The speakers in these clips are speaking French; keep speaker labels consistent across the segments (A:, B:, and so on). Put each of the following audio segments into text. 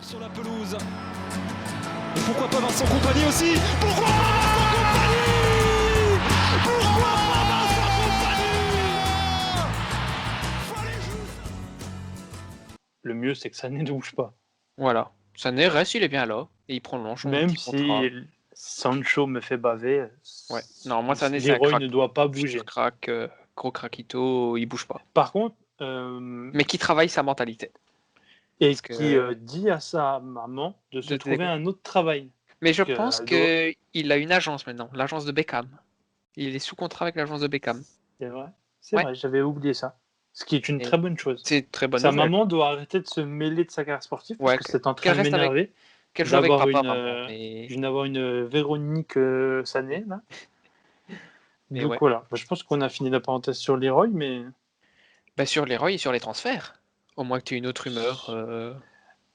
A: retour sur la pelouse. Et pourquoi pas Vincent Kompany aussi? Pourquoi Vincent Kompany? Pourquoi pas Vincent Kompany?
B: Le mieux, c'est que Sané ne bouge pas.
C: Voilà. Sané reste, il est bien là. Et il prolonge son
B: Même
C: petit contrat.
B: si Sancho me fait baver,
C: Ouais. Non, moi, Sané, c'est un
B: Leroy
C: crack.
B: ne doit pas bouger.
C: Crack, gros craquito, il bouge pas.
B: Par contre,
C: Mais qui travaille sa mentalité.
B: et
C: parce
B: qui
C: que-
B: dit à sa maman de se
C: De
B: trouver un autre travail.
C: Mais je
B: que
C: pense
B: elle doit-
C: qu'il a une agence maintenant, l'agence de Beckham. Il est sous contrat avec l'agence de Beckham.
B: C'est vrai, c'est
C: Ouais.
B: vrai, j'avais oublié ça. Ce qui est une
C: Et
B: très bonne chose.
C: C'est une très bonne
B: Sa
C: nouvelle.
B: maman doit arrêter de se mêler de sa carrière sportive
C: Ouais,
B: parce que c'est en train
C: qu'elle
B: de
C: reste avec-
B: m'énerver.
C: Qu'elle joue avec
B: D'avoir
C: papa,
B: une,
C: maman. Mais...
B: d'avoir une Véronique Sané là.
C: Mais
B: Donc
C: ouais.
B: voilà, je pense qu'on a fini la parenthèse sur Leroy, mais
C: Bah, sur les Roy et sur les transferts. Au moins que tu aies une autre rumeur.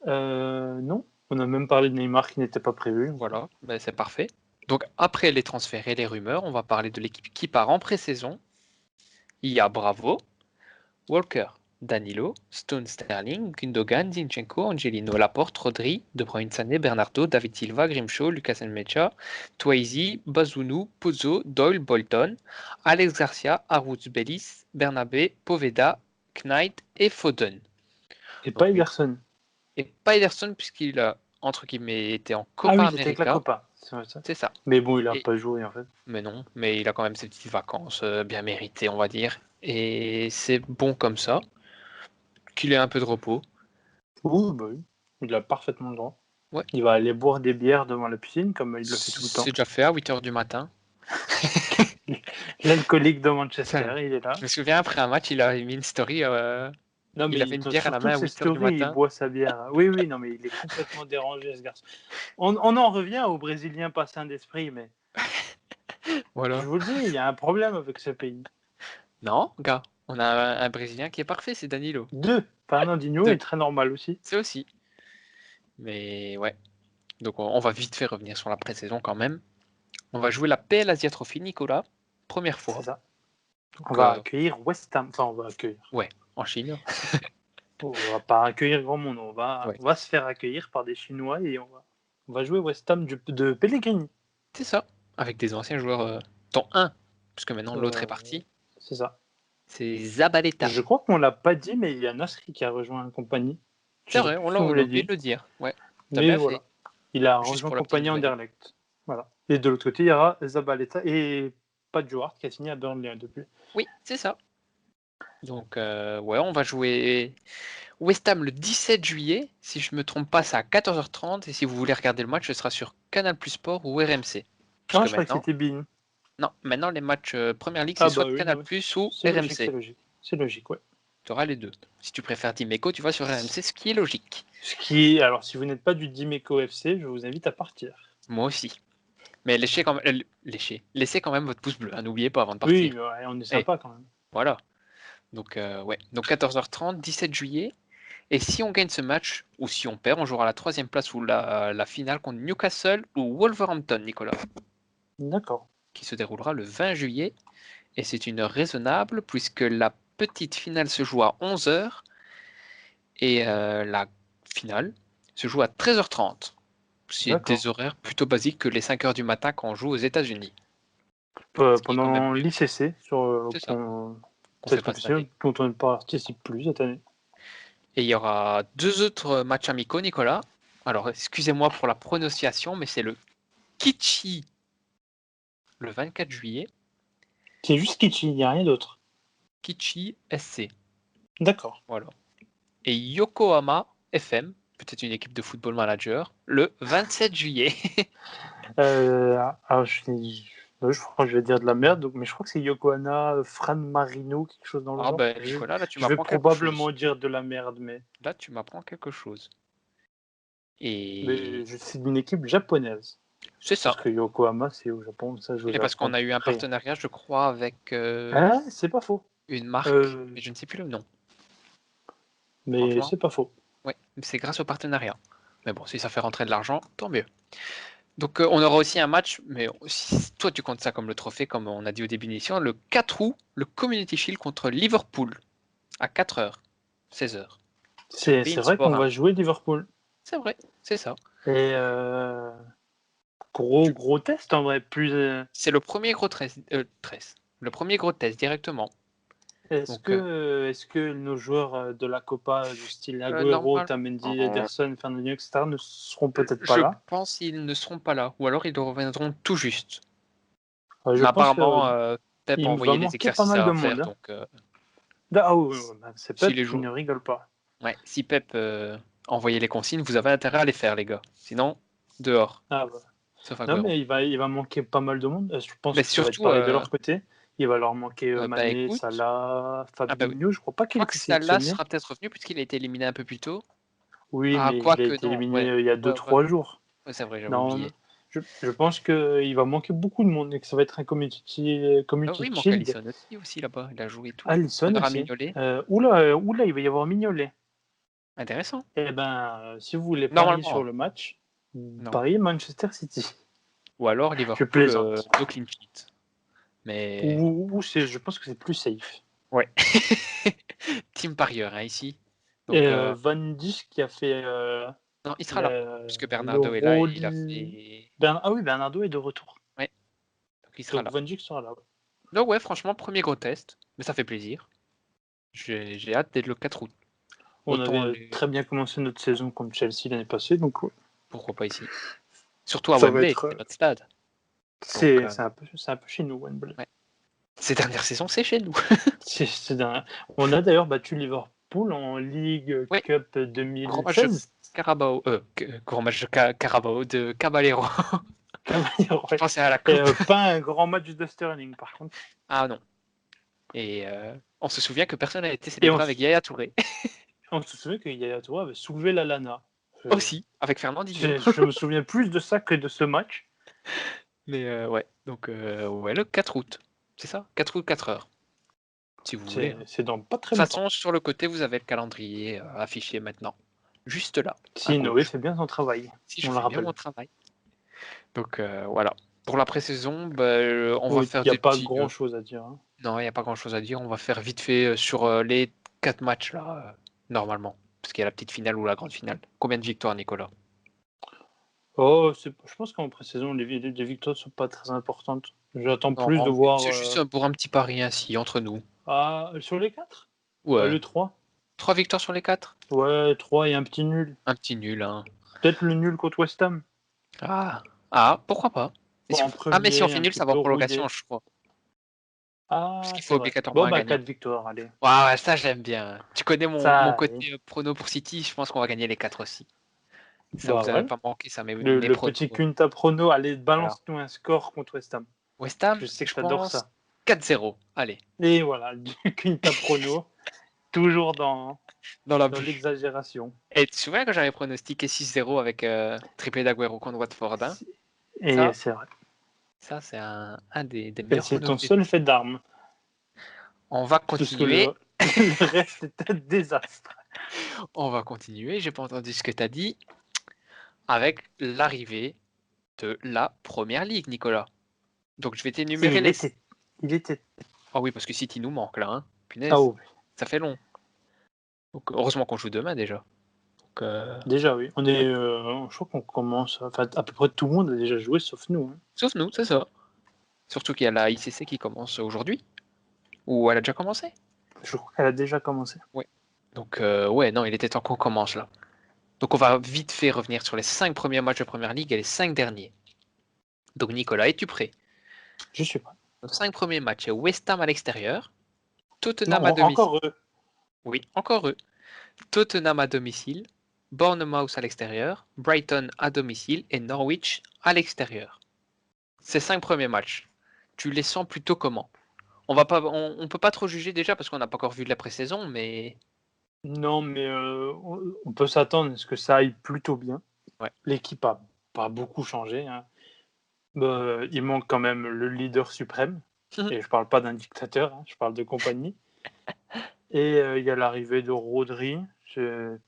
B: non, on a même parlé de Neymar qui n'était pas prévu.
C: Voilà, bah, c'est parfait. Donc après les transferts et les rumeurs, on va parler de l'équipe qui part en pré-saison. Il y a Bravo, Walker, Danilo, Stone Sterling, Gundogan, Zinchenko, Angelino, Laporte, Rodri, De Bruyne, Sané, Bernardo, David Silva, Grimshaw, Lucas Nmecha, Twazy, Bazunu, Pozzo, Doyle, Bolton, Alex Garcia, Aruz Bellis, Bernabé, Poveda, Knight et Foden.
B: Et
C: Donc,
B: pas Ederson.
C: Et pas Ederson puisqu'il a, entre guillemets, été en Copa
B: Ah oui, il était avec la
C: América.
B: Copa. C'est vrai, ça.
C: C'est ça.
B: Mais bon, il a
C: Et-
B: pas joué en fait.
C: Mais non, mais il a quand même ses petites vacances bien méritées, on va dire. Et c'est bon comme ça, qu'il ait un peu de repos.
B: Oui, il a parfaitement le droit.
C: Ouais.
B: Il va aller boire des bières devant la piscine comme il le fait tout le temps.
C: C'est déjà fait à 8h du matin.
B: L'alcoolique de Manchester, il est là.
C: Je me souviens, après un match, il a mis une story.
B: Non, mais
C: il avait une bière à la
B: sur
C: main à
B: toutes
C: 8h
B: ses
C: du
B: stories, il
C: matin.
B: boit sa bière. Oui, non, mais il est complètement dérangé, ce garçon. On en revient au Brésilien pas sain d'esprit, mais
C: Voilà.
B: je vous le dis, il y a un problème avec ce pays.
C: Non, gars, on a un Brésilien qui est parfait, c'est Danilo.
B: Fernandinho
C: Deux.
B: est très normal aussi.
C: C'est aussi. Mais ouais. Donc on va vite fait revenir sur la pré-saison quand même. On va jouer la PL Asia Trophy, Nicolas. Première fois.
B: C'est ça.
C: Donc,
B: On va accueillir West Ham. Enfin, on va accueillir.
C: en Chine.
B: On va pas accueillir grand monde. On va se faire accueillir par des Chinois et on va jouer West Ham de Pellegrini.
C: C'est ça. Avec des anciens joueurs, dont un, puisque maintenant l'autre est parti.
B: C'est ça.
C: C'est Zabaleta.
B: Je crois qu'on l'a pas dit, mais il y a Nasri qui a rejoint la compagnie.
C: C'est vrai, on l'a oublié de le dire. Ouais. T'as
B: Mais
C: bien
B: voilà.
C: fait.
B: Il a
C: Juste
B: rejoint
C: pour la
B: compagnie
C: petite nouvelle.
B: Anderlecht. Voilà. Et de l'autre côté, il y aura Zabaleta et Pat Joart qui a signé à Burnley depuis.
C: Oui, c'est ça. Donc, on va jouer West Ham le 17 juillet. Si je me trompe pas, c'est à 14h30. Et si vous voulez regarder le match, ce sera sur Canal Plus Sport ou RMC.
B: Non, je crois que c'était Bein.
C: Non, maintenant les matchs Première Ligue, c'est soit Canal Plus ou RMC.
B: C'est logique. C'est logique, ouais.
C: Tu auras les deux. Si tu préfères Dimeco, tu vas sur RMC, ce qui est logique.
B: Alors, si vous n'êtes pas du Dimeco FC, je vous invite à partir.
C: Moi aussi. Mais laissez quand même votre pouce bleu, hein, n'oubliez pas avant de partir.
B: Oui, ouais, on est sympa quand même.
C: Voilà. Donc, Donc 14h30, 17 juillet. Et si on gagne ce match, ou si on perd, on jouera à la 3e place ou la finale contre Newcastle ou Wolverhampton, Nicolas.
B: D'accord.
C: Qui se déroulera le 20 juillet. Et c'est une heure raisonnable, puisque la petite finale se joue à 11h. Et la finale se joue à 13h30. C'est des horaires plutôt basiques que les 5h du matin quand on joue aux États-Unis.
B: Pendant l'ICC, sur dont on ne participe plus cette année.
C: Et il y aura 2 autres matchs amicaux, Nicolas. Alors, excusez-moi pour la prononciation, mais c'est le Kichi le 24 juillet.
B: C'est juste Kichi, il n'y a rien d'autre.
C: Kichi SC.
B: D'accord.
C: Voilà. Et Yokohama FM, peut-être une équipe de football manager, le 27 juillet.
B: Je crois que je vais dire de la merde, mais je crois que c'est Yokohama, Fran Marino, quelque chose dans le genre.
C: Nicolas, là, tu
B: je vais
C: m'apprends
B: probablement dire de la merde, mais...
C: Là, tu m'apprends quelque chose.
B: Mais c'est une équipe japonaise.
C: C'est ça.
B: Parce que Yokohama, c'est au Japon. Ça,
C: Et parce qu'on a eu un partenariat, je crois, avec...
B: c'est pas faux.
C: Une marque, mais je ne sais plus le nom.
B: Mais c'est pas faux.
C: Oui, c'est grâce au partenariat. Mais bon, si ça fait rentrer de l'argent, tant mieux. Donc on aura aussi un match, mais si toi tu comptes ça comme le trophée, comme on a dit au début de l'émission, le 4 août, le Community Shield contre Liverpool, à 4h, 16h.
B: C'est vrai qu'on va jouer Liverpool.
C: C'est vrai, c'est ça.
B: Et gros test en vrai.
C: C'est le premier gros test, le premier gros test directement.
B: Est-ce que nos joueurs de la Copa, du style Agüero,
C: normal-
B: Tamendi, Ederson, Fernandinho, etc., ne seront peut-être pas
C: Je
B: là?
C: pense qu'ils ne seront pas là, ou alors ils reviendront tout juste.
B: Je
C: Mais
B: pense
C: apparemment, Pep a
B: il va
C: envoyé les
B: manquer pas
C: exercices
B: mal de
C: à faire,
B: monde.
C: donc
B: Ah oui, c'est
C: Si
B: Pep
C: les
B: qui
C: joueurs-
B: ne rigole pas.
C: ouais, si Pep envoyait les consignes, vous avez intérêt à les faire, les gars. Sinon, dehors.
B: Ah, bah.
C: Sauf
B: Non,
C: Agüero.
B: mais il va manquer pas mal de monde. Je pense
C: Mais
B: que ça va être
C: surtout,
B: pareil de leur côté. Il va leur manquer
C: bah
B: Mané,
C: écoute,
B: Salah,
C: bah oui.
B: Fabinho. Je crois pas
C: Je
B: qu'il ait
C: crois que
B: été
C: Salah
B: sélectionné.
C: sera peut-être revenu puisqu'il a été éliminé un peu plus tôt.
B: Oui,
C: Ah,
B: mais il a
C: quoique
B: été
C: non,
B: éliminé
C: ouais.
B: il y a
C: Ouais,
B: 2-3 jours.
C: ouais, c'est vrai, j'avais
B: Non,
C: oublié.
B: je pense qu'il va manquer beaucoup de monde et que ça va être un community
C: Ah oui, il manque
B: shield.
C: Alisson aussi là-bas, il a joué tout.
B: Alisson
C: On aura
B: aussi.
C: Mignolet.
B: Oula, il va y avoir Mignolet.
C: Intéressant.
B: Eh ben, si vous voulez parier
C: Normalement,
B: sur le match,
C: non.
B: pariez Manchester City.
C: Ou alors
B: Je
C: Liverpool,
B: plaisante.
C: no clean sheet. Mais
B: Je pense que c'est plus safe.
C: ouais. Team parieur hein, ici. Donc,
B: Et Van Dijk qui a fait
C: non, il sera là. Puisque Bernardo est là
B: l'Euro.
C: et il a fait.
B: Ah oui, Bernardo est de retour.
C: Ouais. Donc il sera
B: Donc
C: là.
B: Van Dijk sera là. Ouais.
C: Donc ouais, franchement, premier gros test. Mais ça fait plaisir. J'ai hâte d'être le 4 août.
B: On
C: Autant
B: avait très bien commencé notre saison contre Chelsea l'année passée, donc ouais.
C: pourquoi pas ici. Surtout à
B: Ça va
C: Wembley,
B: être,
C: c'est notre stade.
B: c'est un peu chez nous, Wembley.
C: Ouais. Ces dernières saisons, c'est chez nous.
B: On a d'ailleurs battu Liverpool en Ligue
C: Ouais.
B: Cup
C: Grand match de
B: 2016.
C: Carabao. Grand match de Carabao de Caballero. Je pensais à la coupe.
B: Pas un grand match de Sterling, par contre.
C: Ah non. Et on se souvient que personne n'a été célébré avec Yaya Touré.
B: On se souvient que Yaya Touré avait soulevé la Lana.
C: Aussi, avec Fernandinho.
B: Je me souviens plus de ça que de ce match.
C: Mais ouais, donc ouais, le 4 août. C'est ça 4 août, 4 heures. Si vous voulez.
B: C'est dans pas très
C: De toute
B: longtemps.
C: façon, sur le côté, vous avez le calendrier affiché maintenant. Juste là.
B: Si Noé fait bien son travail.
C: Si je
B: on
C: fais
B: le rappelle.
C: bien mon travail. Donc voilà. Pour la pré-saison, on va faire
B: des petits... Il n'y a pas
C: petits...
B: grand-chose à dire. Hein.
C: Non, il n'y a pas grand-chose à dire. On va faire vite fait sur les 4 matchs, là, normalement. Parce qu'il y a la petite finale ou la grande finale. Combien de victoires, Nicolas?
B: Je pense qu'en pré-saison, les victoires ne sont pas très importantes. J'attends plus de voir...
C: C'est juste pour un petit pari ainsi, entre nous.
B: Sur les 4
C: Ouais.
B: Le 3
C: 3 victoires sur les 4?
B: Ouais, 3 et un petit nul.
C: Un petit nul, hein.
B: Peut-être le nul contre West Ham.
C: Ah, pourquoi pas? Mais si on fait nul, ça va en prolongation, je crois. Parce qu'il faut obligatoirement gagner.
B: 4 victoires, allez.
C: Ouais, ça j'aime bien. Tu connais mon côté prono pour City, je pense qu'on va gagner les 4 aussi. Ça vous avait pas manqué, ça. Mais
B: le petit Quinta prono, allez, balance-nous un score contre West Ham.
C: West Ham,
B: je sais que j'adore ça.
C: 4-0, allez.
B: Et voilà, du Quinta prono, toujours dans l'exagération.
C: Et tu te souviens quand j'avais pronostiqué 6-0 avec triplé d'Agüero contre Watford hein?
B: Et c'est vrai.
C: Ça, c'est un des meilleurs.
B: C'est ton seul fait d'armes.
C: On va continuer.
B: Le reste est un désastre.
C: On va continuer. J'ai pas entendu ce que tu as dit. Avec l'arrivée de la Première Ligue, Nicolas. Donc, je vais t'énumérer
B: Il était.
C: Ah oui, parce que City nous manque là. Hein. Punaise, ça fait long. Donc, heureusement qu'on joue demain déjà. Donc,
B: déjà, oui. Je crois qu'on commence. Enfin, à peu près tout le monde a déjà joué, sauf nous. Hein.
C: Sauf nous, c'est ça. Surtout qu'il y a la ICC qui commence aujourd'hui. Ou elle a déjà commencé?
B: Je crois qu'elle a déjà commencé.
C: Oui. Donc, non, il était temps qu'on commence là. Donc, on va vite fait revenir sur les 5 premiers matchs de Première Ligue et les 5 derniers. Donc, Nicolas, es-tu prêt?
B: Je suis prêt.
C: Donc, 5 premiers matchs, West Ham à l'extérieur, Tottenham à domicile.
B: Encore eux.
C: Oui, encore eux. Tottenham à domicile, Bournemouth à l'extérieur, Brighton à domicile et Norwich à l'extérieur. Ces 5 premiers matchs, tu les sens plutôt comment? On peut pas trop juger déjà parce qu'on n'a pas encore vu de la pré-saison, mais...
B: Non, mais on peut s'attendre à ce que ça aille plutôt bien.
C: Ouais.
B: L'équipe a pas beaucoup changé. Hein. Il manque quand même le leader suprême. Et je parle pas d'un dictateur, hein, je parle de compagnie. Et il y a l'arrivée de Rodri. Il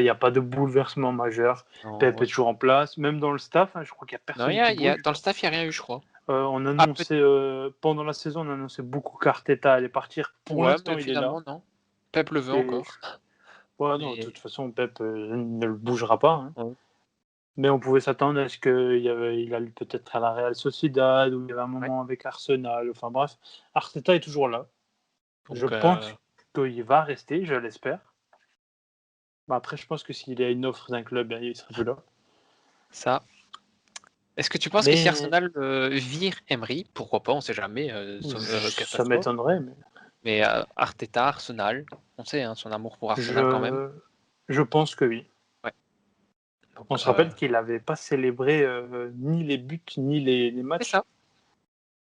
B: n'y a pas de bouleversement majeur. Pep est toujours en place. Même dans le staff, hein, je crois qu'il n'y a personne qui bouge.
C: Dans le staff, il n'y a rien eu, je crois.
B: On annonçait, pendant la saison, on annonçait beaucoup qu'Arteta allait partir. Pour l'instant, il est là.
C: Non. Pep le veut encore.
B: Ouais, non, de
C: Mais-
B: toute façon, Pep ne le bougera pas. Hein.
C: Ouais.
B: Mais on pouvait s'attendre à ce qu'il allait peut-être à la Real Sociedad, ou il y avait un
C: Ouais.
B: moment avec Arsenal. Enfin bref, Arteta est toujours là.
C: Donc,
B: Je pense qu'il va rester, je l'espère. Bah, après, je pense que s'il y a une offre d'un club, il ne serait plus là.
C: ça. Est-ce que tu penses que si
B: Mais
C: Arsenal vire Emery, pourquoi pas, on sait jamais,
B: ça
C: catastrophe.
B: m'étonnerait. Mais
C: Mais Arteta, Arsenal, on sait son amour pour Arsenal quand même.
B: je pense que oui.
C: Donc,
B: On se rappelle qu'il n'avait pas célébré ni les buts ni les
C: c'est
B: matchs
C: ça.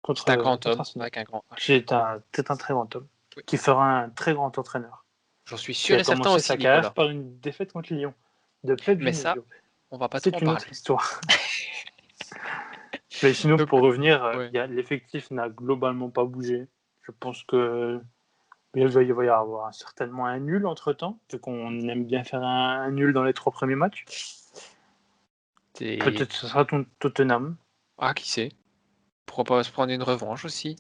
B: contre,
C: C'est un grand
B: contre
C: homme
B: Arsenal.
C: avec un grand H.
B: C'est un très grand homme
C: Oui.
B: qui fera un très grand entraîneur.
C: J'en suis
B: Qui
C: sûr
B: a
C: et certain
B: commencé
C: aussi,
B: sa carrière
C: Nicolas.
B: par une défaite contre Lyon de Pep
C: Mais ça,
B: Genesio.
C: on va pas trop
B: C'est
C: en
B: une
C: parler.
B: autre histoire. Mais sinon,
C: Donc,
B: pour revenir,
C: ouais.
B: l'effectif n'a globalement pas bougé. Je pense que il va y avoir certainement un nul entre-temps, vu qu'on aime bien faire un nul dans les 3 premiers matchs. Peut-être que ce sera Tottenham.
C: Ah, qui sait? Pourquoi pas se prendre une revanche aussi?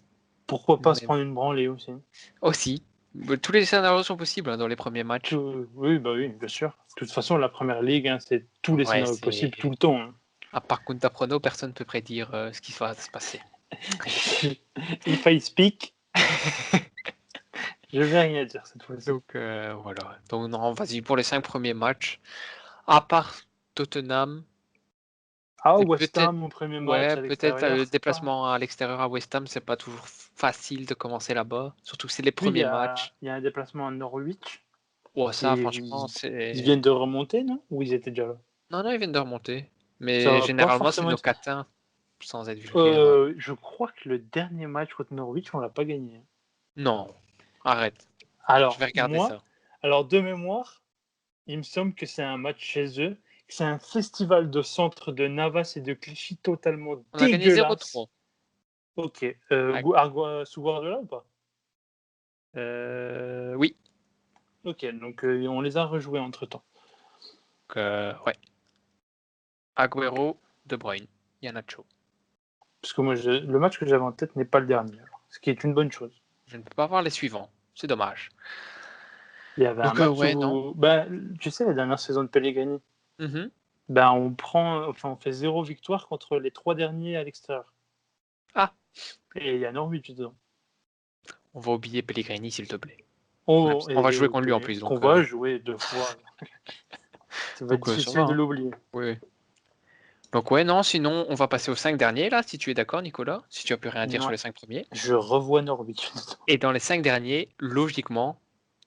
B: Pourquoi pas
C: Mais-
B: se prendre une branlée aussi.
C: Aussi. Tous les scénarios sont possibles dans les premiers matchs.
B: Oui, bien sûr. De toute façon, la première ligue, c'est tous les
C: Ouais,
B: scénarios
C: c'est-
B: possibles tout le temps. Hein.
C: À part Kunta Prono, personne ne peut prédire ce qui va se passer.
B: If I speak, je vais rien dire cette fois-ci.
C: Donc voilà. Donc non, vas-y pour les 5 premiers matchs. À part Tottenham,
B: Ah,
C: et
B: West
C: peut-être
B: Ham au premier match
C: ouais,
B: à
C: peut-être
B: l'extérieur.
C: le
B: c'est pas-
C: déplacement à l'extérieur à West Ham, c'est pas toujours facile de commencer là-bas. Surtout que c'est les
B: Oui,
C: premiers matchs.
B: il y a un déplacement à Norwich.
C: Oh, ça, franchement,
B: Ils
C: c'est.
B: viennent de remonter, non? Ou ils étaient déjà là?
C: Non, non, ils viennent de remonter.
B: Ça
C: Mais
B: va pas
C: généralement, c'est
B: forcément
C: nos
B: être.
C: catins, sans être vulgaire.
B: Je crois que le dernier match contre Norwich, on l'a pas gagné.
C: Non, arrête. Je
B: Alors,
C: vais regarder ça.
B: de mémoire, il me semble que c'est un match chez eux. C'est un festival de centre de Navas et de Clichy totalement
C: On a gagné
B: dégueulasse.
C: 0-3.
B: Ok.
C: Ouais.
B: Sous Guardiola ou pas?
C: Oui.
B: Ok, donc on les a rejoués entre temps.
C: Donc, ouais. Agüero, De Bruyne, Iheanacho.
B: Parce que moi, le match que j'avais en tête n'est pas le dernier. Alors, ce qui est une bonne chose.
C: Je ne peux pas voir les suivants. C'est dommage.
B: Il y avait
C: Donc,
B: un match
C: ouais,
B: où.
C: non.
B: Tu sais, la dernière saison de Pellegrini,
C: Mhm.
B: on fait 0 victoire contre les 3 derniers à l'extérieur.
C: Ah.
B: Et il y a Norwich dedans.
C: On va oublier Pellegrini, s'il te plaît.
B: On
C: va jouer contre lui en plus.
B: Qu'on
C: Donc,
B: va jouer 2 fois. Ça va être
C: ça
B: difficile
C: va,
B: de
C: hein.
B: l'oublier.
C: Oui. Donc, ouais, non, sinon, on va passer aux 5 derniers, là, si tu es d'accord, Nicolas. Si tu as plus rien à dire sur
B: Ouais.
C: les 5 premiers.
B: Je revois Norwich.
C: Et dans les 5 derniers, logiquement,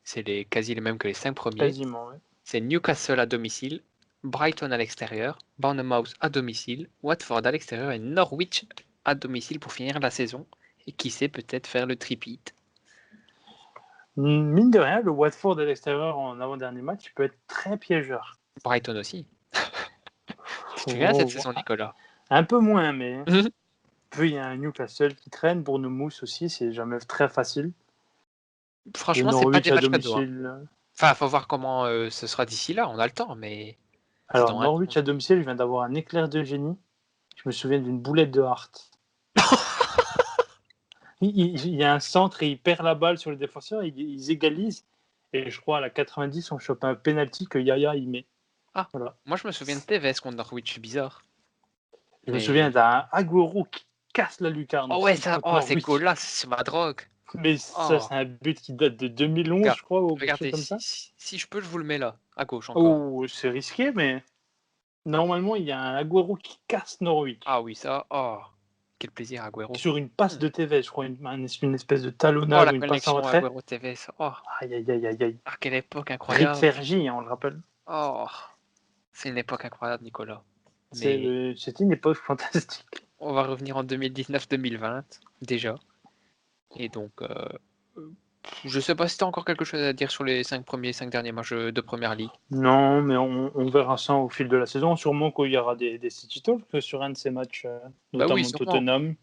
C: c'est quasi les mêmes que les 5 premiers.
B: Quasiment, ouais.
C: C'est Newcastle à domicile, Brighton à l'extérieur, Bournemouth à domicile, Watford à l'extérieur et Norwich à domicile pour finir la saison. Et qui sait peut-être faire le tripit.
B: Mine de rien, le Watford à l'extérieur en avant-dernier match peut être très piégeur.
C: Brighton aussi. Tu te souviens cette saison, Nicolas?
B: Un peu moins, mais puis il y a un Newcastle qui traîne. Bournemouth aussi, c'est jamais très facile.
C: Franchement,
B: Et
C: c'est pas
B: Norwich
C: des
B: à
C: matchs cadeaux. Hein.
B: domicile.
C: Enfin, faut voir comment ce sera d'ici là. On a le temps, mais.
B: Alors, Norwich à domicile, je viens d'avoir un éclair de génie. Je me souviens d'une boulette de Hart. il y a un centre et il perd la balle sur le défenseur. Ils égalisent. Et je crois à la 90, on chope un penalty que Yaya il met.
C: Ah,
B: voilà.
C: Moi je me souviens de Tevez contre Norwich, c'est bizarre.
B: Je me souviens d'un Agüero qui casse la lucarne.
C: Oh ouais, ça, c'est goal là, c'est ma drogue.
B: Mais ça, c'est un but qui date de 2011,
C: Regarde,
B: je crois, ou quelque
C: regardez,
B: chose comme ça.
C: Si je peux, je vous le mets là, à gauche encore.
B: Oh, c'est risqué, mais normalement, il y a un Agüero qui casse Norwich.
C: Ah oui, ça, quel plaisir, Agüero.
B: Sur une passe de Tevez, je crois, une espèce de talonnade ou une passe en retrait.
C: Agüero Tevez.
B: Aïe.
C: Ah, quelle époque incroyable.
B: Rick Fergie, on le rappelle.
C: C'est une époque incroyable, Nicolas.
B: C'était une époque fantastique.
C: On va revenir en 2019-2020, déjà. Et donc, je sais pas si tu as encore quelque chose à dire sur les 5 derniers matchs de Première Ligue.
B: Non, mais on verra ça au fil de la saison. Sûrement qu'il y aura des city talks sur un de ces matchs, notamment Tottenham.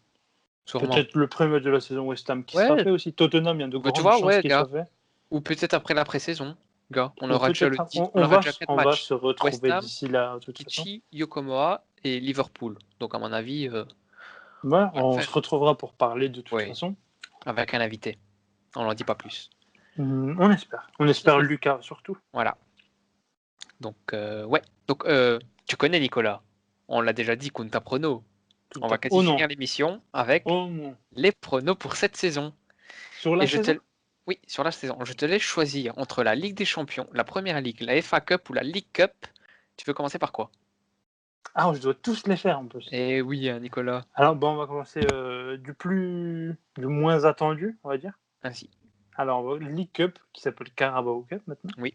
B: Peut-être le premier match de la saison West Ham qui sera fait aussi. Tottenham, il y a de grandes chances qu'il soit fait.
C: Ou peut-être après la pré-saison, gars. On aura déjà le titre.
B: On va
C: matchs.
B: se retrouver d'ici là.
C: Kichi, Yokohama et Liverpool. Donc à mon avis...
B: on se retrouvera pour parler de toute façon.
C: Avec un invité. On n'en dit pas plus.
B: On espère. On espère Lucas surtout.
C: Voilà. Donc, ouais. Donc, tu connais Nicolas. On l'a déjà dit, Kunta Prono. On va quasi
B: Oh non.
C: finir l'émission avec
B: Oh non.
C: les pronos pour cette saison.
B: Sur la
C: Et
B: saison
C: oui, sur la saison. Je te laisse choisir entre la Ligue des Champions, la Première Ligue, la FA Cup ou la League Cup. Tu veux commencer par quoi?
B: Ah, je dois tous les faire en plus.
C: Eh oui, Nicolas.
B: Alors, bon, on va commencer du moins attendu, on va dire.
C: Ainsi.
B: Alors, League Cup, qui s'appelle Carabao Cup maintenant.
C: Oui.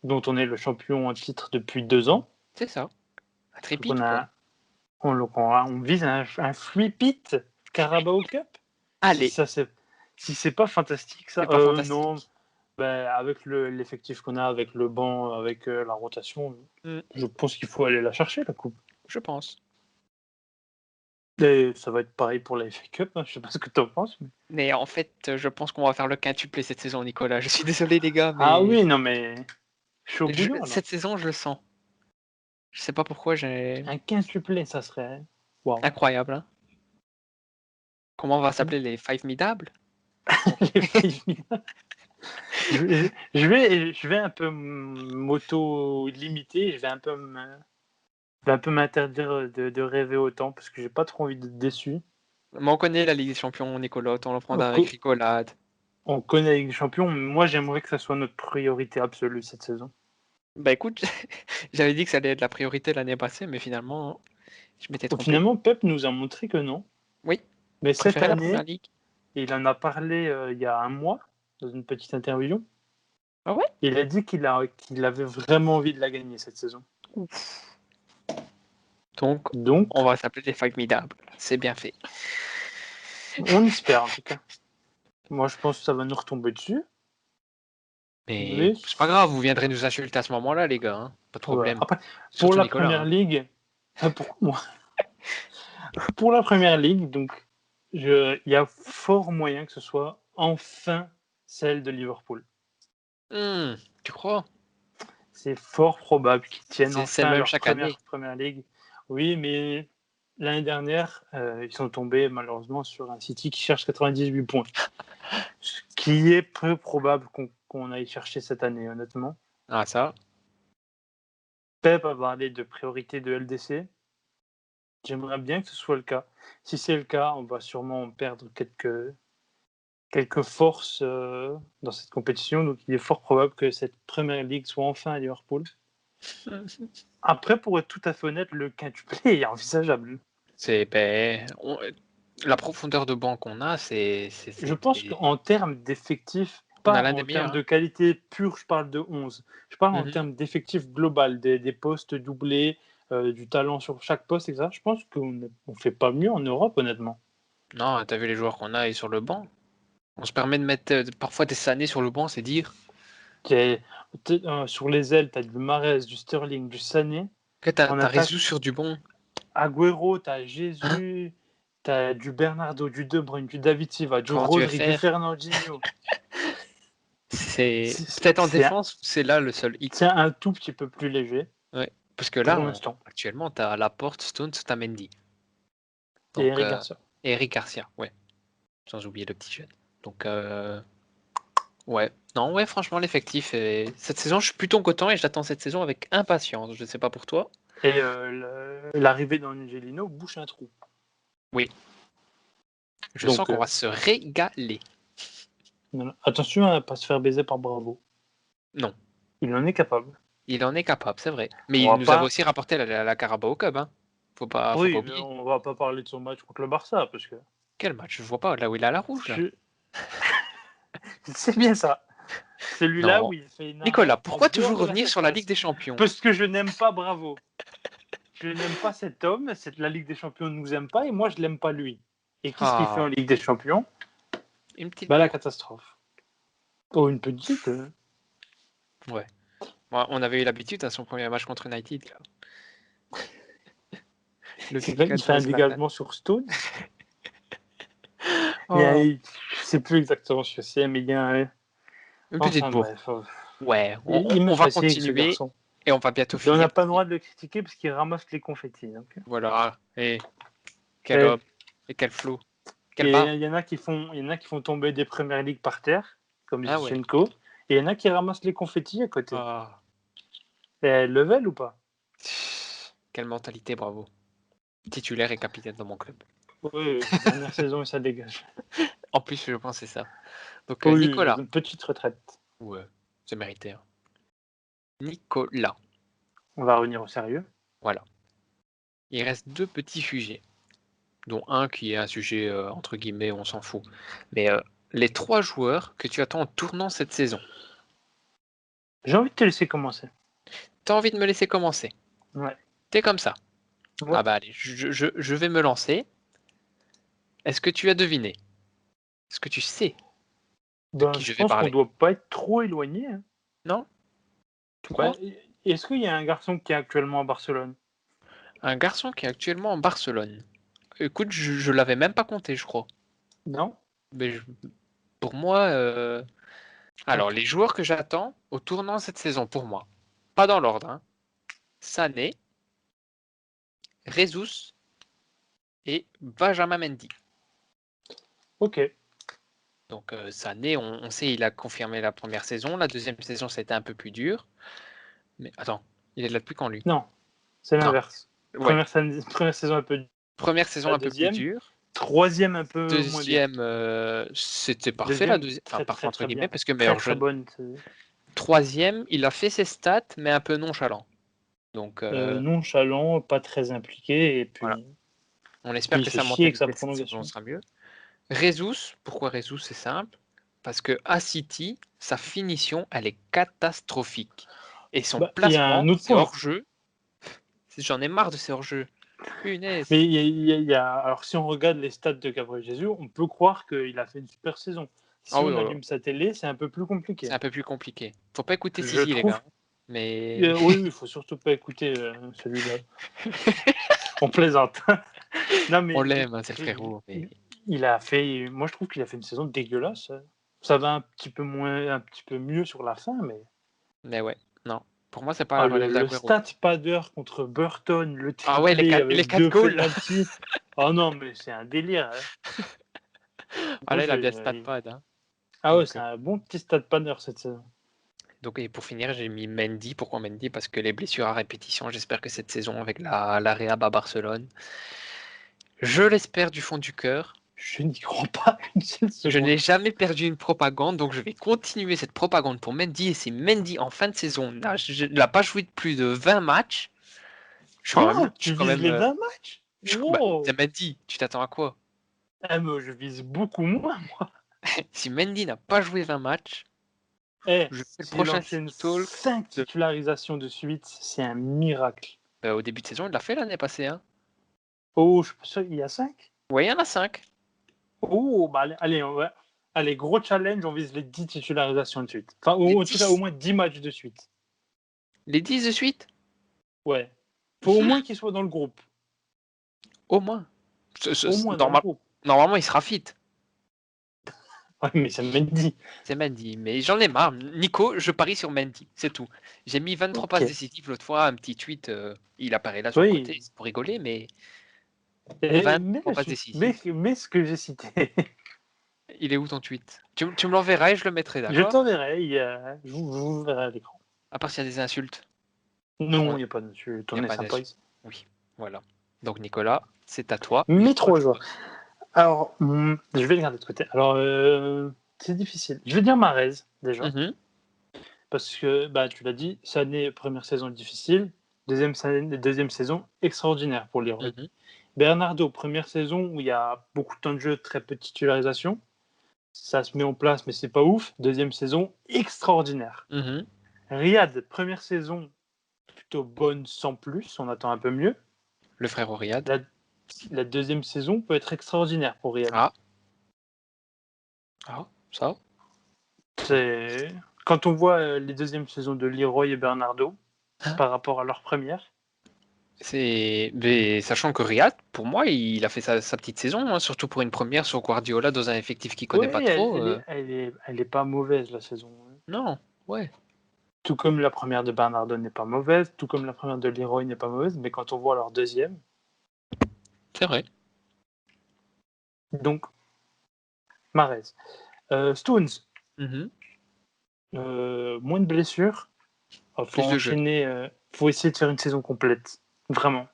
B: Dont on est le champion en titre depuis 2 ans.
C: C'est ça. Un
B: Donc,
C: tripit, quoi.
B: on vise un three-peat Carabao Cup.
C: Allez.
B: Si c'est pas fantastique, ça.
C: C'est pas fantastique.
B: Non. Ben, avec l'effectif qu'on a, avec le banc, avec la rotation, je pense qu'il faut aller la chercher, la coupe.
C: Je pense.
B: Et ça va être pareil pour la FA Cup, hein. Je sais pas ce que tu en penses.
C: Mais en fait, je pense qu'on va faire le quintuplé cette saison, Nicolas. Je suis désolé, les gars, mais
B: Ah oui, non, mais je suis au bouillon, là.
C: cette saison, je le sens. Je sais pas pourquoi j'ai.
B: Un quintuplé, ça serait wow.
C: Incroyable, hein. Comment on va s'appeler les Five Midables?
B: Les Five Midables. Je vais un peu m'auto-limiter, je vais un peu m'interdire de rêver autant parce que j'ai pas trop envie d'être déçu.
C: Mais on connaît la Ligue des Champions, Nicolas, on le prendra avec rigolade.
B: On connaît la Ligue des Champions, mais moi j'aimerais que ça soit notre priorité absolue cette saison.
C: Bah écoute, j'avais dit que ça allait être la priorité l'année passée, mais finalement, je m'étais trompé.
B: Finalement, Pep nous a montré que non.
C: Oui.
B: Mais cette
C: La
B: année,
C: Première Ligue.
B: il en a parlé il y a un mois dans une petite interview.
C: Ah ouais?
B: Il a dit qu'il avait vraiment envie de la gagner cette saison.
C: Ouf. Donc, on va s'appeler les Five Midables. C'est bien fait.
B: On espère en tout cas. Moi, je pense que ça va nous retomber dessus.
C: Mais c'est pas grave, vous viendrez nous insulter à ce moment-là, les gars. Hein. Pas de problème.
B: Après, pour la Première Ligue, pour la Première Ligue, donc il y a fort moyen que ce soit enfin celle de Liverpool.
C: Tu crois?
B: C'est fort probable qu'ils tiennent
C: enfin
B: leur
C: chaque
B: Première Ligue. Oui, mais l'année dernière, ils sont tombés malheureusement sur un City qui cherche 98 points. Ce qui est peu probable qu'on aille chercher cette année, honnêtement.
C: Ah, ça.
B: Pep a parlé de priorité de LDC. J'aimerais bien que ce soit le cas. Si c'est le cas, on va sûrement perdre quelques forces dans cette compétition. Donc, il est fort probable que cette Première Ligue soit enfin à Liverpool. Après, pour être tout à fait honnête, le quintuplé est envisageable.
C: La profondeur de banc qu'on a, c'est.
B: Je pense qu'en termes d'effectifs, pas en termes de qualité pure, je parle de 11. Je parle en termes d'effectifs global, des postes doublés, du talent sur chaque poste, etc. Je pense qu'on ne fait pas mieux en Europe, honnêtement.
C: Non, t'as vu les joueurs qu'on a sur le banc? On se permet de mettre parfois des Sané sur le banc, c'est dire.
B: Sur les ailes, tu as du Mahrez, du Sterling, du Sané.
C: T'as Résus sur du bon.
B: Agüero, tu as Jésus, tu as du Bernardo, du De Bruyne, du David Silva, du Rodri, du Fernandinho.
C: C'est peut-être en défense, c'est là le seul hic.
B: C'est un tout petit peu plus léger.
C: Ouais, parce que là, actuellement, tu as Laporte, Stones, tu as Mendy.
B: Donc, et Eric Garcia.
C: Et Eric Garcia, ouais. Sans oublier le petit jeune. Donc, ouais. Non, ouais, franchement, l'effectif. Cette saison, je suis plutôt content et j'attends cette saison avec impatience. Je ne sais pas pour toi.
B: Et l'arrivée d'Angelino bouche un trou.
C: Oui. Je sens qu'on va se régaler.
B: Non, attention à ne pas se faire baiser par Bravo.
C: Non.
B: Il en est capable.
C: Il en est capable, c'est vrai. Mais il nous avait aussi rapporté la Carabao Cup. Hein. Faut pas oublier.
B: On va pas parler de son match contre le Barça. Parce que...
C: Quel match? Je vois pas, là où il a la rouge. Là.
B: C'est bien ça. Celui-là où il fait une...
C: Nicolas, pourquoi toujours revenir sur la Ligue des Champions?
B: Parce que je n'aime pas Bravo. Je n'aime pas cet homme. La Ligue des Champions ne nous aime pas et moi je l'aime pas lui. Et qu'est-ce qu'il fait en Ligue des Champions?
C: Une petite...
B: la catastrophe. Oh, une petite.
C: Ouais. On avait eu l'habitude à son premier match contre United. Là.
B: Il fait un dégagement sur Stone. Je sais plus exactement ce que c'est, mais il y a
C: une petite bourre. Ouais, on va continuer et on va bientôt finir.
B: On n'a pas le droit de le critiquer parce qu'il ramasse les confettis. Donc.
C: Voilà. Et quel homme et quel flow.
B: Il y en a qui font tomber des premières ligues par terre, comme Zinchenko, et il y en a qui ramassent les confettis à côté. Et level ou pas?
C: Quelle mentalité, bravo. Titulaire et capitaine dans mon club.
B: Oui, dernière saison et ça dégage.
C: En plus, je pense que c'est ça. Donc,
B: Oui,
C: Nicolas.
B: une petite retraite.
C: Ouais, c'est mérité. Hein. Nicolas.
B: On va revenir au sérieux.
C: Voilà. Il reste 2 petits sujets, dont un qui est un sujet, entre guillemets, on s'en fout. Mais les 3 joueurs que tu attends en tournant cette saison.
B: J'ai envie de te laisser commencer.
C: T'as envie de me laisser commencer?
B: Ouais.
C: T'es comme ça?
B: Ouais.
C: Ah bah allez, je vais me lancer. Est-ce que tu as deviné? Est-ce que tu sais de qui
B: Je
C: je vais
B: pense qu'on
C: parler?
B: doit pas être trop éloigné. Hein.
C: Non? Tu crois?
B: Est-ce qu'il y a un garçon qui est actuellement à Barcelone?
C: Un garçon qui est actuellement en Barcelone. Écoute, je l'avais même pas compté, je crois.
B: Non?
C: Mais pour moi, alors
B: Ok.
C: les joueurs que j'attends au tournant cette saison, pour moi, pas dans l'ordre, hein. Sané, Jesus et Benjamin Mendy.
B: Ok.
C: Donc Sané, on sait, il a confirmé la première saison. La deuxième saison, ça a été un peu plus dur. Mais attends, il est là depuis quand lui?
B: Non, c'est
C: Non,
B: l'inverse.
C: ouais.
B: Première saison un peu.
C: Première saison
B: La
C: un peu plus
B: deuxième.
C: dure.
B: Troisième un peu moins bien.
C: Deuxième, c'était parfait la
B: Deuxième,
C: deuxième. Enfin,
B: très
C: parfait
B: très
C: entre
B: très
C: guillemets,
B: bien.
C: parce que
B: Très
C: meilleur
B: très
C: jeune.
B: bonne.
C: Troisième, il a fait ses stats, mais un peu nonchalant. Donc
B: Nonchalant, pas très impliqué. Et
C: voilà.
B: puis,
C: On espère
B: il
C: que
B: fait
C: sa
B: chier avec sa
C: mentalité cette saison
B: prolongation.
C: sera mieux. Jesus, pourquoi Jesus? C'est simple. Parce que à City, sa finition, elle est catastrophique. Et son
B: Il y a
C: placement,
B: un autre
C: c'est
B: point.
C: hors-jeu. J'en ai marre de ces hors-jeux. Punaise.
B: Mais alors, si on regarde les stats de Gabriel Jesus, on peut croire qu'il a fait une super saison. Si
C: Ah oui,
B: on
C: voilà.
B: allume sa télé, c'est un peu plus compliqué.
C: C'est un peu plus compliqué. Faut pas écouter
B: Je
C: Sisi, les
B: trouve.
C: gars. Mais
B: Oui, il faut surtout pas écouter celui-là. On plaisante. Non,
C: on
B: mais
C: l'aime, hein, c'est le frérot. Mais...
B: il a fait. Moi, je trouve qu'il a fait une saison dégueulasse. Ça va un petit peu mieux sur la fin, mais.
C: mais ouais, non. Pour moi, c'est pas la relève
B: Le
C: d'Aguero.
B: stat padder contre Burton, le
C: Ah ouais,
B: triplé
C: les
B: avec
C: 4
B: 2
C: goals.
B: penalties. Oh non, mais c'est un délire. Hein.
C: Ah
B: Moi,
C: là, il a bien stat pad. Hein.
B: Ah ouais,
C: Donc,
B: c'est un bon petit stat padder cette saison.
C: et pour finir, j'ai mis Mendy. Pourquoi Mendy? Parce que les blessures à répétition, j'espère que cette saison, avec la réhab à Barcelone, je l'espère du fond du cœur.
B: Je n'y crois pas une seule
C: Je n'ai
B: seconde.
C: jamais perdu une propagande, donc je vais continuer cette propagande pour Mendy. Et si Mendy, en fin de saison, n'a pas joué de plus de 20 matchs, je suis quand même,
B: Quoi?
C: je suis
B: Tu
C: quand
B: vises
C: même,
B: les 20 matchs?
C: bah,
B: Wow!
C: c'est Mendy, tu t'attends à quoi?
B: Ah, mais je vise beaucoup moins, moi.
C: Si Mendy n'a pas joué 20 matchs,
B: Eh,
C: je fais le
B: s'il
C: prochain
B: enchaîne
C: City Talk.
B: 5 titularisations de suite, c'est un miracle.
C: Au début de saison, il l'a fait l'année passée. Hein.
B: Oh, je suis pas sûr, il y a 5?
C: Ouais, il y en a 5.
B: Oh, bah allez, allez, gros challenge, on vise les 10 titularisations de suite. Enfin,
C: Les
B: en tout cas, au
C: 10.
B: moins 10 matchs de suite.
C: Les 10 de suite?
B: Ouais. Faut au moins qu'il soit dans le groupe.
C: Au moins.
B: Au moins dans le groupe.
C: Normalement, il sera fit.
B: Ouais, mais ça m'a dit.
C: C'est Mendy. Mais j'en ai marre. Nico, je parie sur Mendy. C'est tout. J'ai mis 23 passes
B: Ok.
C: décisives l'autre fois. Un petit tweet. Il apparaît là sur le côté.
B: Oui.
C: C'est pour rigoler, mais
B: Et,
C: 23 passes décisives.
B: mais ce que j'ai cité.
C: Il est où ton tweet? Tu me l'enverras et je le mettrai,
B: Je
C: d'accord?
B: t'enverrai. Je vous verrai à l'écran.
C: À part s'il y a des insultes.
B: Non,
C: Il
B: il n'y a pas de.
C: n'y a
B: On est
C: pas
B: sympa
C: d'insultes.
B: ici.
C: Oui. Voilà. Donc, Nicolas, c'est à toi. Les
B: Mes
C: 3
B: trois joueurs.
C: joueurs.
B: Alors, je vais le garder de côté. Alors, c'est difficile. Je vais dire Mahrez, déjà.
C: Mhm.
B: Parce que, bah, tu l'as dit, Sané, première saison difficile. Deuxième saison extraordinaire pour Leroy.
C: Mhm.
B: Bernardo, première saison où il y a beaucoup de temps de jeu, très peu de titularisation. Ça se met en place, mais c'est pas ouf. Deuxième saison extraordinaire.
C: Mhm.
B: Riyad, première saison plutôt bonne sans plus. On attend un peu mieux.
C: Le frère Riyad.
B: La deuxième saison peut être extraordinaire pour Riyad.
C: Ah, ça.
B: Quand on voit les deuxièmes saisons de Leroy et Bernardo
C: Hein?
B: par rapport à leur première,
C: Mais sachant que Riyad, pour moi, il a fait sa petite saison, hein, surtout pour une première sur Guardiola dans un effectif qu'il connaît
B: ouais,
C: pas trop.
B: elle est pas mauvaise la saison.
C: Non, ouais.
B: Tout comme la première de Bernardo n'est pas mauvaise, tout comme la première de Leroy n'est pas mauvaise, mais quand on voit leur deuxième,
C: C'est vrai.
B: donc Mahrez. Stones,
C: Mhm.
B: moins de blessures, Faut
C: Plus de jeu.
B: enchaîner, faut essayer de faire une saison complète. Vraiment.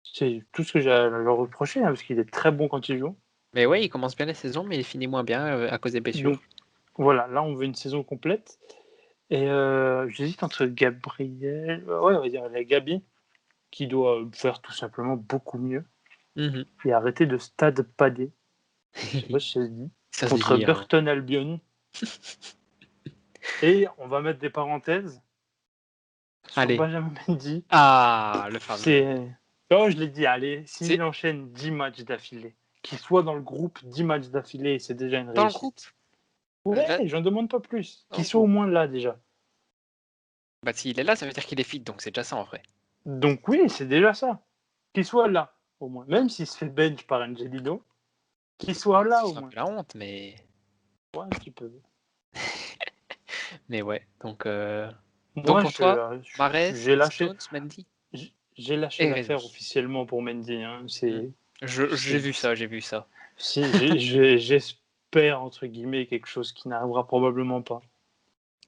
B: C'est tout ce que j'ai à leur reprocher, parce qu'il est très bon quand il joue.
C: Mais ouais, il commence bien la saison, mais il finit moins bien à cause des blessures.
B: Donc voilà, là on veut une saison complète. Et j'hésite entre Gabriel, ouais, on va dire la Gabi, qui doit faire tout simplement beaucoup mieux,
C: Mhm.
B: et arrêter de Stade Padé. Je sais pas si ça se dit.
C: Ça se
B: Contre
C: dit, hein.
B: Burton Albion. Et on va mettre des parenthèses sur
C: Allez.
B: Benjamin Mendy.
C: Ah, le fameux.
B: C'est. Oh, je l'ai dit, allez,
C: C'est-
B: s'il enchaîne 10 matchs d'affilée, qu'il soit dans le groupe 10 matchs d'affilée, c'est déjà une
C: Dans le
B: réussite.
C: groupe.
B: Ouais,
C: Là-
B: j'en demande pas plus.
C: Dans
B: Qu'il
C: le
B: soit au
C: groupe.
B: moins là déjà.
C: Bah, s'il est là, ça veut dire qu'il est fit, donc c'est déjà ça en vrai.
B: Donc oui, c'est déjà ça. Qu'il soit là, au moins. Même s'il se fait bench par Angelino, qu'il soit là au
C: C'est un
B: moins.
C: peu la honte, mais.
B: Ouais, un petit peu.
C: Mais ouais. Donc
B: Moi,
C: pour toi, Mahrez,
B: j'ai lâché,
C: Stones, Mendy.
B: j'ai lâché
C: Et
B: l'affaire
C: Jesus.
B: officiellement pour Mendy. Hein. C'est,
C: J'ai vu ça, j'ai vu ça.
B: j'espère, entre guillemets, quelque chose qui n'arrivera probablement pas.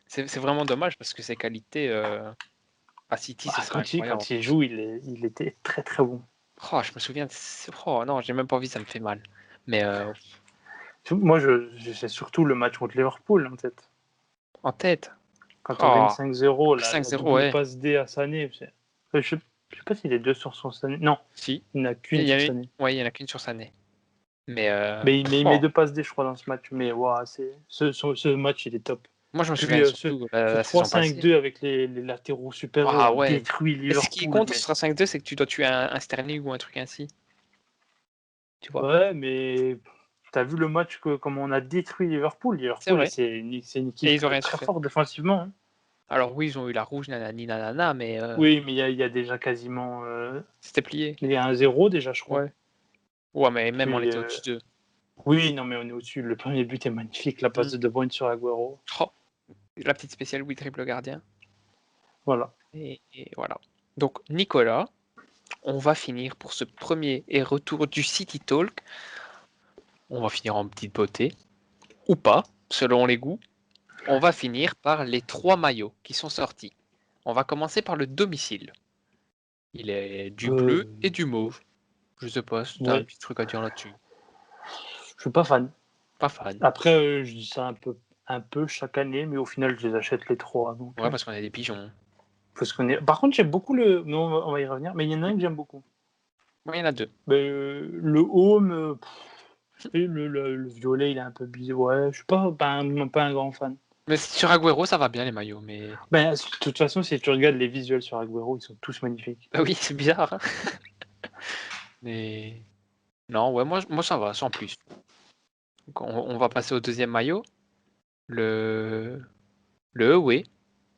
C: C'est vraiment dommage parce que ses qualités à City, ce serait incroyable.
B: Quand il joue, il était très très bon.
C: Oh, je me souviens. Oh non, j'ai même pas envie, ça me fait mal. Mais
B: Moi, j'ai surtout le match contre Liverpool en tête.
C: en tête.
B: Quand
C: Oh,
B: on gagne 5-0, la
C: 5-0,
B: double
C: ouais.
B: passe D à Sané. Je sais pas s'il est 2 sur son Sané. Non,
C: Si.
B: il n'a qu'une
C: Il y
B: sur
C: a
B: Sané.
C: Ouais, il y en a qu'une sur Sané. Mais
B: il met 2 passes D, je crois, dans ce match. Mais wow, ce match, il est top.
C: moi, je me
B: Puis,
C: souviens
B: ce
C: surtout la saison passée.
B: 3-5-2 avec les latéraux supérieurs,
C: Ah
B: on
C: ouais.
B: détruit
C: Mais ce qui
B: Liverpool.
C: compte sur 5-2, c'est que tu dois tuer un Sterling ou un truc ainsi. Tu vois.
B: Ouais, mais t'as vu le match comment on a détruit Liverpool.
C: C'est
B: Liverpool,
C: vrai.
B: c'est une
C: Et
B: équipe
C: ils ont rien
B: très
C: fait.
B: forte défensivement. Hein.
C: Alors oui, ils ont eu la rouge, nanani, nanana, mais
B: Oui, mais il y a déjà quasiment
C: c'était plié.
B: il y a 1-0 déjà, je crois.
C: Ouais. Ouais, mais même on
B: Puis,
C: était au-dessus d'eux.
B: oui, non, mais on est au-dessus. Le premier but est magnifique, la passe de De Bruyne sur Agüero.
C: Oh, la petite spéciale, oui, triple gardien.
B: Voilà.
C: Et voilà. Donc, Nicolas, on va finir pour ce premier et retour du City Talk. On va finir en petite beauté, ou pas, selon les goûts. On va finir par les 3 maillots qui sont sortis. On va commencer par le domicile. Il est du bleu et du mauve. Je sais pas si t'as un petit truc à dire là-dessus.
B: Je suis pas fan.
C: Pas fan.
B: Après, je dis ça un peu chaque année, mais au final, je les achète les 3. Donc,
C: Ouais, parce qu'on a des pigeons.
B: parce qu'on est... Par contre, j'aime beaucoup le. Non, on va y revenir, mais il y en a un que j'aime beaucoup.
C: Oui, il y en a 2.
B: Le home, le violet, il est un peu bizarre. Ouais, je suis pas un grand fan.
C: Mais sur Agüero, ça va bien les maillots, mais.
B: De toute façon, si tu regardes les visuels sur Agüero, ils sont tous magnifiques.
C: Bah oui, c'est bizarre. Hein. Mais. Non, ouais, moi ça va, sans plus. Donc, on va passer au deuxième maillot. Le away,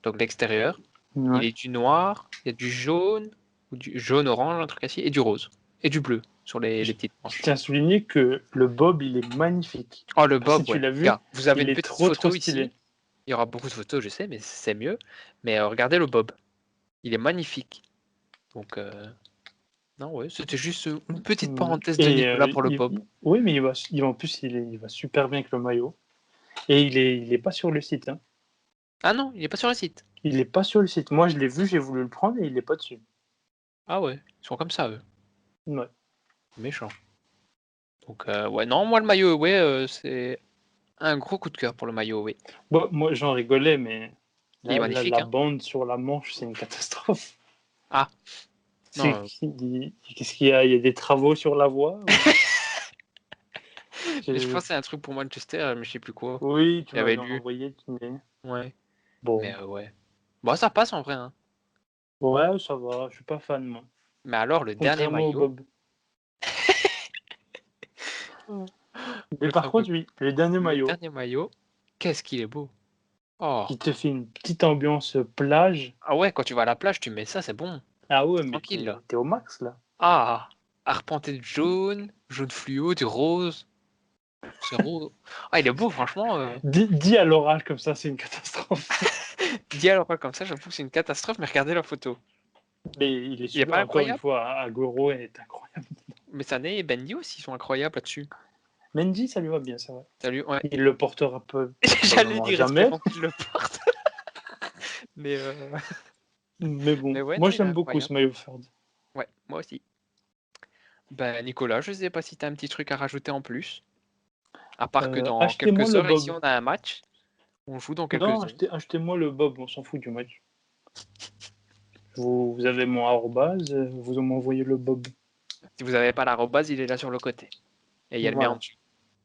C: donc l'extérieur.
B: Ouais.
C: Il est du noir, il y a du jaune, ou du jaune-orange, un truc ainsi, et du rose. Et du bleu sur les petites manches.
B: Je tiens à souligner que le bob, il est magnifique.
C: Oh, le bob,
B: Si tu
C: ouais.
B: l'as vu,
C: Regarde, vous avez
B: il
C: une
B: est
C: petite
B: trop
C: photo
B: stylé.
C: ici. Il y aura beaucoup de photos, je sais, mais c'est mieux. Mais regardez le bob. Il est magnifique. Donc, non, ouais, c'était juste une petite parenthèse de Nicolas pour le bob.
B: Oui, mais en plus, il va super bien avec le maillot. Et il est pas sur le site. Hein.
C: Ah non, il est pas sur le site.
B: Il est pas sur le site. Moi, je l'ai vu, j'ai voulu le prendre et il est pas dessus.
C: Ah ouais, ils sont comme ça, eux.
B: Ouais.
C: Méchant. Donc, ouais, non, moi, le maillot away, c'est un gros coup de cœur pour le maillot away.
B: Bon, moi, j'en rigolais, mais
C: Il est magnifique,
B: la
C: hein.
B: bande sur la manche, c'est une catastrophe.
C: Ah. Non,
B: Qu'est-ce qu'il y a? Il y a des travaux sur la voie?
C: je pense que c'est un truc pour Manchester, mais je sais plus quoi.
B: Oui, tu
C: Il avait
B: m'avais
C: lu.
B: envoyé.
C: Ouais.
B: Bon.
C: Mais ouais. Bon, ça passe en vrai. Hein.
B: Ouais, ça va. Je suis pas fan, moi.
C: Mais alors, le dernier
B: Contrairement au
C: maillot.
B: Bob. Mais par contre, oui, le dernier maillot.
C: Le dernier maillot, qu'est-ce qu'il est beau. Oh.
B: Qui te fait une petite ambiance plage.
C: Ah ouais, quand tu vas à la plage, tu mets ça, c'est bon.
B: Ah ouais, mais
C: tranquille, là.
B: t'es au max, là.
C: Ah, arpenté de jaune, jaune fluo, du rose. C'est rose. Ah, il est beau, franchement.
B: Dis à l'oral comme ça, c'est une catastrophe.
C: Dit alors comme ça, j'avoue que c'est une catastrophe, mais regardez la photo.
B: Mais il est super,
C: Il est pas
B: encore une
C: incroyable.
B: fois, Agüero est incroyable.
C: Mais Sané et Bendy aussi sont incroyables là-dessus.
B: Mendy, ça lui va bien, c'est vrai.
C: Salut, ouais.
B: Il le portera peu.
C: J'allais dire,
B: jamais.
C: espérons qu'il le porte. Mais,
B: Mais bon,
C: mais ouais,
B: moi
C: non, il est
B: j'aime beaucoup ce
C: incroyable.
B: maillot Ford.
C: Ouais, moi aussi. Ben, Nicolas, je sais pas si tu as un petit truc à rajouter en plus. À part que dans
B: Achetez-moi
C: quelques
B: le
C: heures, ici,
B: Bob.
C: on a un match. On joue dans
B: Non,
C: quelques heures.
B: achetez-moi le Bob, on s'en fout du match. Vous avez mon arrobase, vous m'envoyez le Bob.
C: Si vous n'avez pas l'arrobase, il est là sur le côté. Et il y a le mien en
B: Voilà.
C: dessous.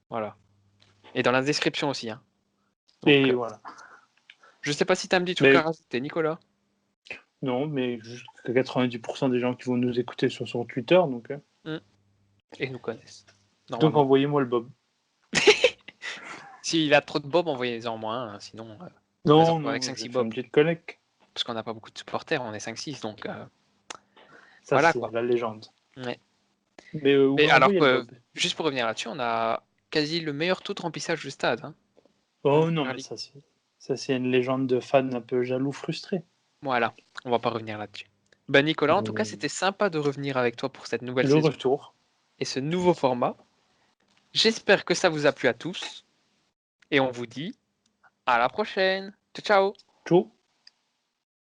C: Voilà. Et dans la description aussi. Hein.
B: Et
C: Donc,
B: voilà.
C: je sais pas si tu as un petit truc à
B: Mais
C: rajouter, Nicolas.
B: non, mais juste que 90% des gens qui vont nous écouter sont sur Twitter, donc
C: Et ils nous connaissent.
B: donc
C: Normalement.
B: envoyez-moi le Bob.
C: S'il a trop de bob, envoyez-en moins. Hein. Sinon,
B: Non,
C: avec
B: non,
C: 5-6
B: j'ai fait une
C: bob.
B: petite collecte.
C: Parce qu'on n'a pas beaucoup de supporters, on est 5-6. Donc,
B: Ça,
C: voilà
B: c'est
C: quoi.
B: la légende.
C: Ouais.
B: Mais
C: Mais alors,
B: envoyez le Bob.
C: juste pour revenir là-dessus, on a quasi le meilleur taux de remplissage du stade. Hein, en
B: Oh non,
C: Première
B: mais
C: Ligue.
B: ça, c'est une légende de fans un peu jaloux, frustrés.
C: Voilà, on va pas revenir là-dessus. Ben Nicolas, en tout cas,
B: Mais
C: c'était sympa de revenir avec toi pour cette nouvelle
B: le
C: saison
B: retour.
C: et ce nouveau format. J'espère que ça vous a plu à tous et on vous dit à la prochaine. Ciao, ciao.
B: Ciao.